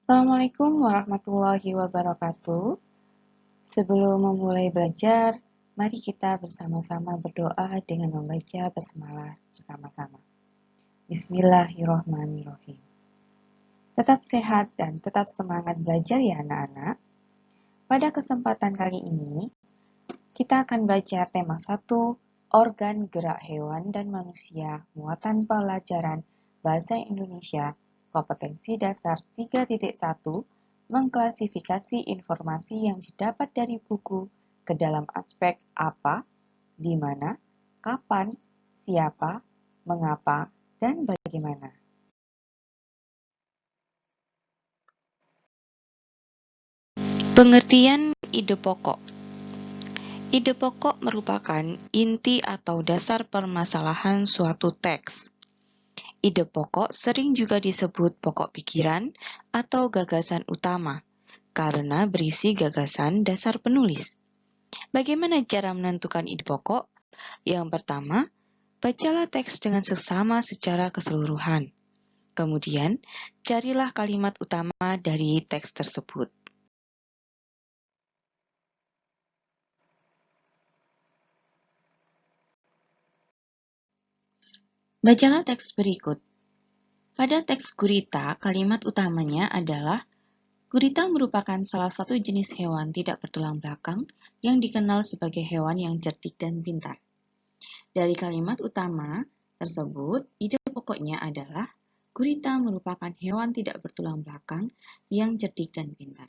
Assalamualaikum warahmatullahi wabarakatuh. Sebelum memulai belajar, mari kita bersama-sama berdoa dengan membaca basmalah bersama-sama. Bismillahirrahmanirrahim. Tetap sehat dan tetap semangat belajar ya anak-anak. Pada kesempatan kali ini, kita akan belajar tema 1, organ gerak hewan dan manusia, muatan pelajaran Bahasa Indonesia, kompetensi dasar 3.1, mengklasifikasi informasi yang didapat dari buku ke dalam aspek apa, di mana, kapan, siapa, mengapa, dan bagaimana. Pengertian ide pokok. Ide pokok merupakan inti atau dasar permasalahan suatu teks. Ide pokok sering juga disebut pokok pikiran atau gagasan utama, karena berisi gagasan dasar penulis. Bagaimana cara menentukan ide pokok? Yang pertama, bacalah teks dengan seksama secara keseluruhan. Kemudian, carilah kalimat utama dari teks tersebut. Bacalah teks berikut. Pada teks gurita, kalimat utamanya adalah gurita merupakan salah satu jenis hewan tidak bertulang belakang yang dikenal sebagai hewan yang cerdik dan pintar. Dari kalimat utama tersebut, ide pokoknya adalah gurita merupakan hewan tidak bertulang belakang yang cerdik dan pintar.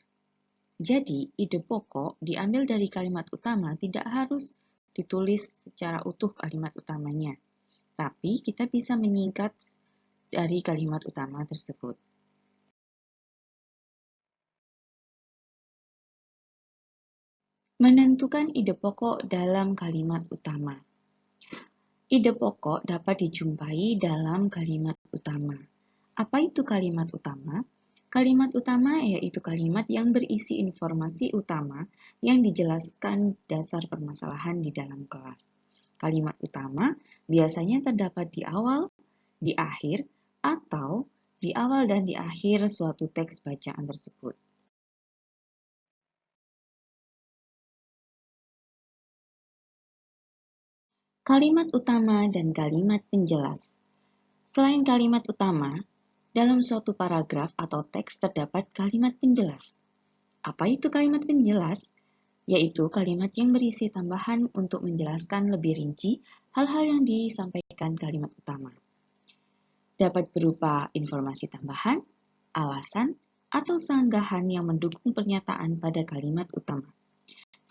Jadi, ide pokok diambil dari kalimat utama tidak harus ditulis secara utuh kalimat utamanya, tapi kita bisa menyingkat dari kalimat utama tersebut. Menentukan ide pokok dalam kalimat utama. Ide pokok dapat dijumpai dalam kalimat utama. Apa itu kalimat utama? Kalimat utama yaitu kalimat yang berisi informasi utama yang dijelaskan dasar permasalahan di dalam kelas. Kalimat utama biasanya terdapat di awal, di akhir, atau di awal dan di akhir suatu teks bacaan tersebut. Kalimat utama dan kalimat penjelas. Selain kalimat utama, dalam suatu paragraf atau teks terdapat kalimat penjelas. Apa itu kalimat penjelas? Yaitu kalimat yang berisi tambahan untuk menjelaskan lebih rinci hal-hal yang disampaikan kalimat utama. Dapat berupa informasi tambahan, alasan, atau sanggahan yang mendukung pernyataan pada kalimat utama,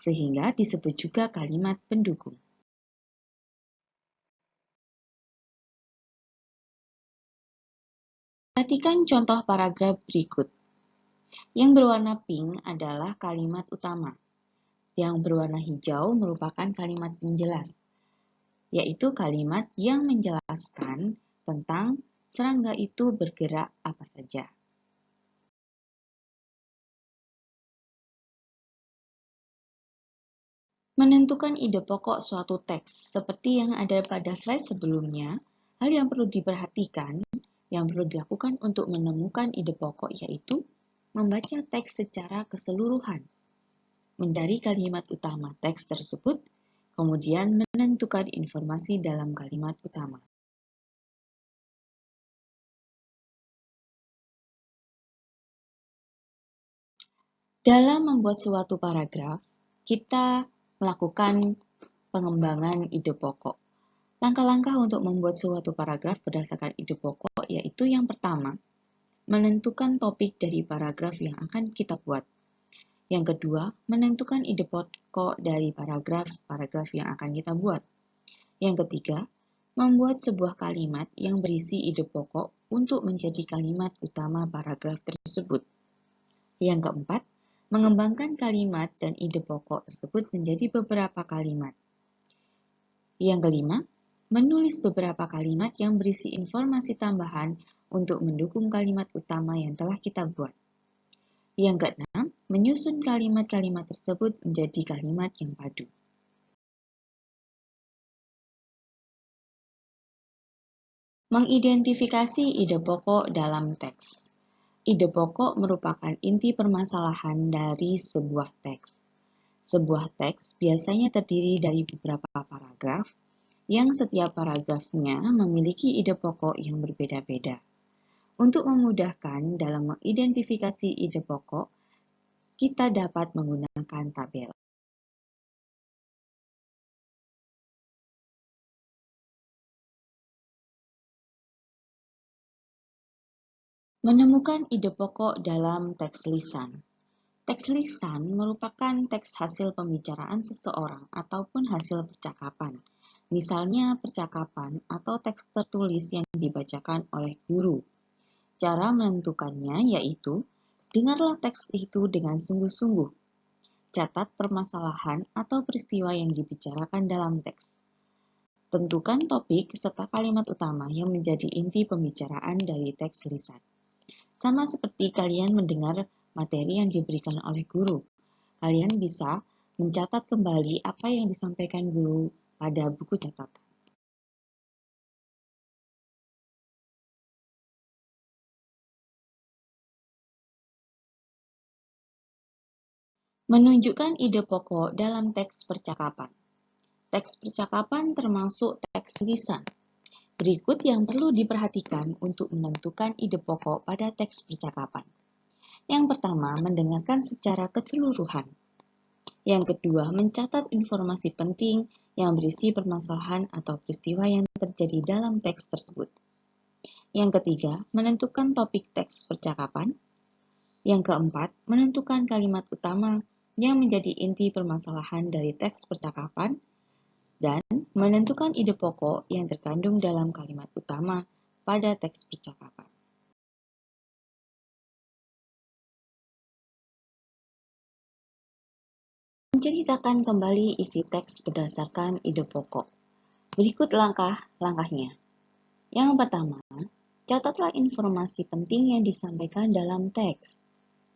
sehingga disebut juga kalimat pendukung. Perhatikan contoh paragraf berikut. Yang berwarna pink adalah kalimat utama. Yang berwarna hijau merupakan kalimat penjelas, yaitu kalimat yang menjelaskan tentang serangga itu bergerak apa saja. Menentukan ide pokok suatu teks, seperti yang ada pada slide sebelumnya, hal yang perlu diperhatikan, yang perlu dilakukan untuk menemukan ide pokok yaitu membaca teks secara keseluruhan, mencari kalimat utama teks tersebut, kemudian menentukan informasi dalam kalimat utama. Dalam membuat suatu paragraf, kita melakukan pengembangan ide pokok. Langkah-langkah untuk membuat suatu paragraf berdasarkan ide pokok yaitu yang pertama, menentukan topik dari paragraf yang akan kita buat. Yang kedua, menentukan ide pokok dari paragraf yang akan kita buat. Yang ketiga, membuat sebuah kalimat yang berisi ide pokok untuk menjadi kalimat utama paragraf tersebut. Yang keempat, mengembangkan kalimat dan ide pokok tersebut menjadi beberapa kalimat. Yang kelima, menulis beberapa kalimat yang berisi informasi tambahan untuk mendukung kalimat utama yang telah kita buat. Yang keenam, menyusun kalimat-kalimat tersebut menjadi kalimat yang padu. Mengidentifikasi ide pokok dalam teks. Ide pokok merupakan inti permasalahan dari sebuah teks. Sebuah teks biasanya terdiri dari beberapa paragraf, yang setiap paragrafnya memiliki ide pokok yang berbeda-beda. Untuk memudahkan dalam mengidentifikasi ide pokok, kita dapat menggunakan tabel. Menemukan ide pokok dalam teks lisan. Teks lisan merupakan teks hasil pembicaraan seseorang ataupun hasil percakapan. Misalnya percakapan atau teks tertulis yang dibacakan oleh guru. Cara menentukannya yaitu, dengarlah teks itu dengan sungguh-sungguh. Catat permasalahan atau peristiwa yang dibicarakan dalam teks. Tentukan topik serta kalimat utama yang menjadi inti pembicaraan dari teks lisan. Sama seperti kalian mendengar materi yang diberikan oleh guru, kalian bisa mencatat kembali apa yang disampaikan guru pada buku catatan. Menunjukkan ide pokok dalam teks percakapan. Teks percakapan termasuk teks lisan. Berikut yang perlu diperhatikan untuk menentukan ide pokok pada teks percakapan. Yang pertama, mendengarkan secara keseluruhan. Yang kedua, mencatat informasi penting yang berisi permasalahan atau peristiwa yang terjadi dalam teks tersebut. Yang ketiga, menentukan topik teks percakapan. Yang keempat, menentukan kalimat utama yang menjadi inti permasalahan dari teks percakapan. Dan menentukan ide pokok yang terkandung dalam kalimat utama pada teks percakapan. Menceritakan kembali isi teks berdasarkan ide pokok. Berikut langkah-langkahnya. Yang pertama, catatlah informasi penting yang disampaikan dalam teks.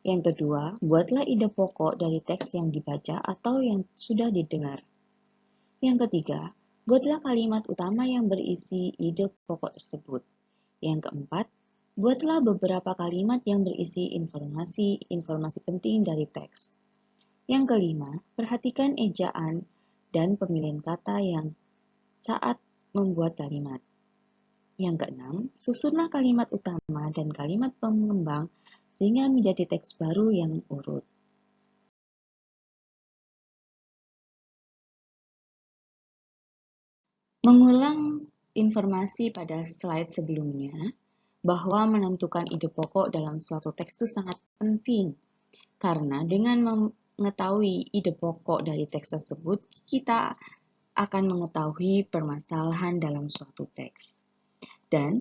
Yang kedua, buatlah ide pokok dari teks yang dibaca atau yang sudah didengar. Yang ketiga, buatlah kalimat utama yang berisi ide pokok tersebut. Yang keempat, buatlah beberapa kalimat yang berisi informasi penting dari teks. Yang kelima, perhatikan ejaan dan pemilihan kata yang saat membuat kalimat. Yang keenam, susunlah kalimat utama dan kalimat pengembang sehingga menjadi teks baru yang urut. Mengulang informasi pada slide sebelumnya, bahwa menentukan ide pokok dalam suatu teks itu sangat penting. Karena dengan mengetahui ide pokok dari teks tersebut, kita akan mengetahui permasalahan dalam suatu teks. Dan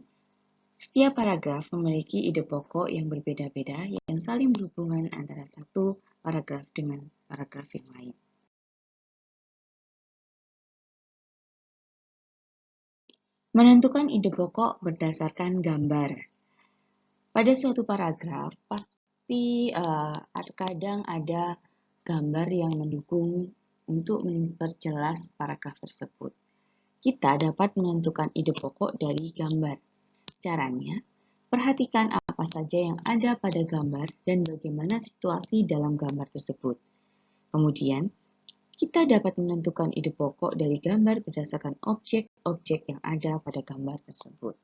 setiap paragraf memiliki ide pokok yang berbeda-beda yang saling berhubungan antara satu paragraf dengan paragraf yang lain. Menentukan ide pokok berdasarkan gambar. Pada suatu paragraf, pasti kadang ada gambar yang mendukung untuk memperjelas paragraf tersebut. Kita dapat menentukan ide pokok dari gambar. Caranya, perhatikan apa saja yang ada pada gambar dan bagaimana situasi dalam gambar tersebut. Kemudian, kita dapat menentukan ide pokok dari gambar berdasarkan objek-objek yang ada pada gambar tersebut.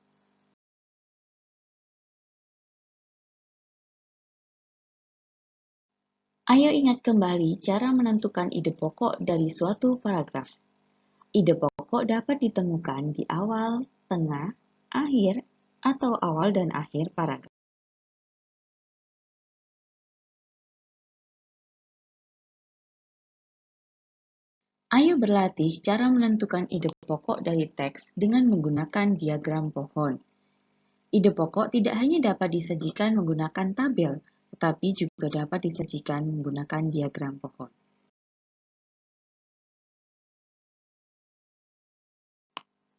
Ayo ingat kembali cara menentukan ide pokok dari suatu paragraf. Ide pokok dapat ditemukan di awal, tengah, akhir, atau awal dan akhir paragraf. Ayo berlatih cara menentukan ide pokok dari teks dengan menggunakan diagram pohon. Ide pokok tidak hanya dapat disajikan menggunakan tabel, tetapi juga dapat disajikan menggunakan diagram pohon.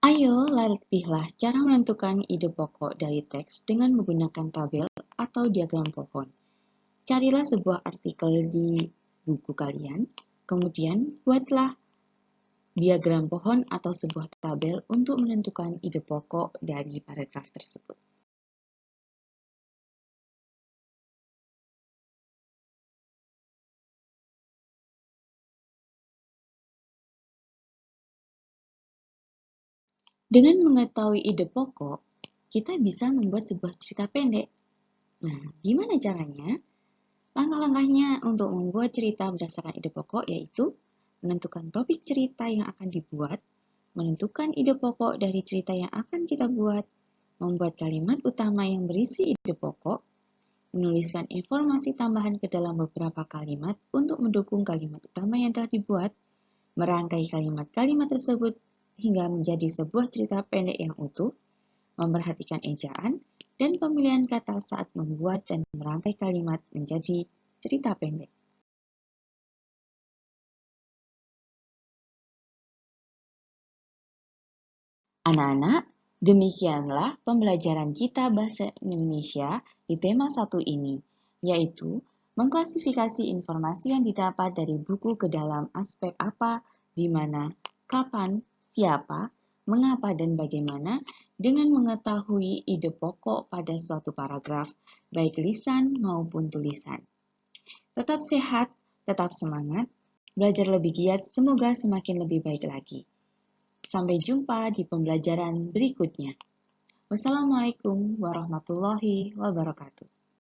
Ayo latihlah cara menentukan ide pokok dari teks dengan menggunakan tabel atau diagram pohon. Carilah sebuah artikel di buku kalian, kemudian buatlah diagram pohon atau sebuah tabel untuk menentukan ide pokok dari paragraf tersebut. Dengan mengetahui ide pokok, kita bisa membuat sebuah cerita pendek. Nah, gimana caranya? Langkah-langkahnya untuk membuat cerita berdasarkan ide pokok yaitu menentukan topik cerita yang akan dibuat, menentukan ide pokok dari cerita yang akan kita buat, membuat kalimat utama yang berisi ide pokok, menuliskan informasi tambahan ke dalam beberapa kalimat untuk mendukung kalimat utama yang telah dibuat, merangkai kalimat-kalimat tersebut hingga menjadi sebuah cerita pendek yang utuh, memperhatikan ejaan, dan pemilihan kata saat membuat dan merangkai kalimat menjadi cerita pendek. Anak-anak, demikianlah pembelajaran kita bahasa Indonesia di tema 1 ini, yaitu mengklasifikasi informasi yang didapat dari buku ke dalam aspek apa, di mana, kapan, siapa, mengapa, dan bagaimana dengan mengetahui ide pokok pada suatu paragraf, baik lisan maupun tulisan. Tetap sehat, tetap semangat, belajar lebih giat, semoga semakin lebih baik lagi. Sampai jumpa di pembelajaran berikutnya. Wassalamualaikum warahmatullahi wabarakatuh.